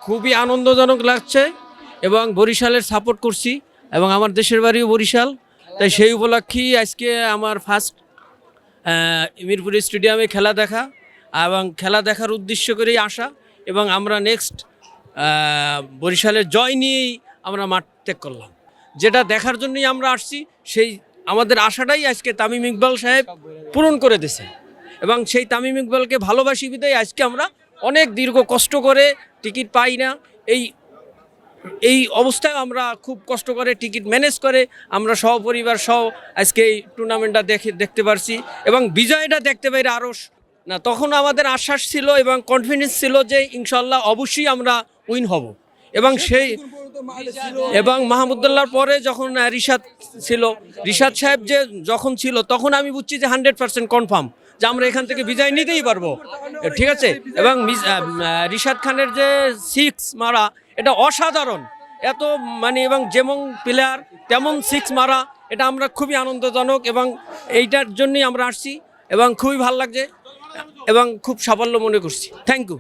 খুবই আনন্দজনক লাগছে এবং বরিশালের সাপোর্ট করছি এবং আমার দেশের বাড়িও বরিশাল, তাই সেই উপলক্ষেই আজকে আমার ফার্স্ট মিরপুর স্টেডিয়ামে খেলা দেখা এবং খেলা দেখার উদ্দেশ্য করেই আসা এবং আমরা নেক্সট বরিশালের জয় নিয়েই আমরা মাঠ ত্যাগ করলাম। যেটা দেখার জন্যই আমরা আসছি, সেই আমাদের আশাটাই আজকে তামিম ইকবাল সাহেব পূরণ করে দিয়েছে এবং সেই তামিম ইকবালকে ভালোবাসি বিদায় আজকে আমরা অনেক দীর্ঘ কষ্ট করে টিকিট পাই না, এই অবস্থায় আমরা খুব কষ্ট করে টিকিট ম্যানেজ করে আমরা সহপরিবার সহ আজকে এই টুর্নামেন্টটা দেখতে পারছি এবং বিজয়টা দেখতে পাই আরও না। তখন আমাদের আশ্বাস ছিল এবং কনফিডেন্স ছিল যে ইনশাল্লাহ অবশ্যই আমরা উইন হব এবং সেই এবং মাহমুদুল্লাহর পরে যখন রিশাদ সাহেব যে যখন ছিল তখন আমি বুঝছি যে 100% কনফার্ম যে আমরা এখান থেকে বিজয় নিতেই পারবো, ঠিক আছে। এবং রিশাদ খানের যে 6 মারা এটা অসাধারণ, এত এবং যেমন প্লেয়ার তেমন 6 মারা, এটা আমরা খুবই আনন্দজনক এবং এইটার জন্যই আমরা আসছি এবং খুবই ভালো লাগছে এবং খুব সাফল্য মনে করছি। Thank you.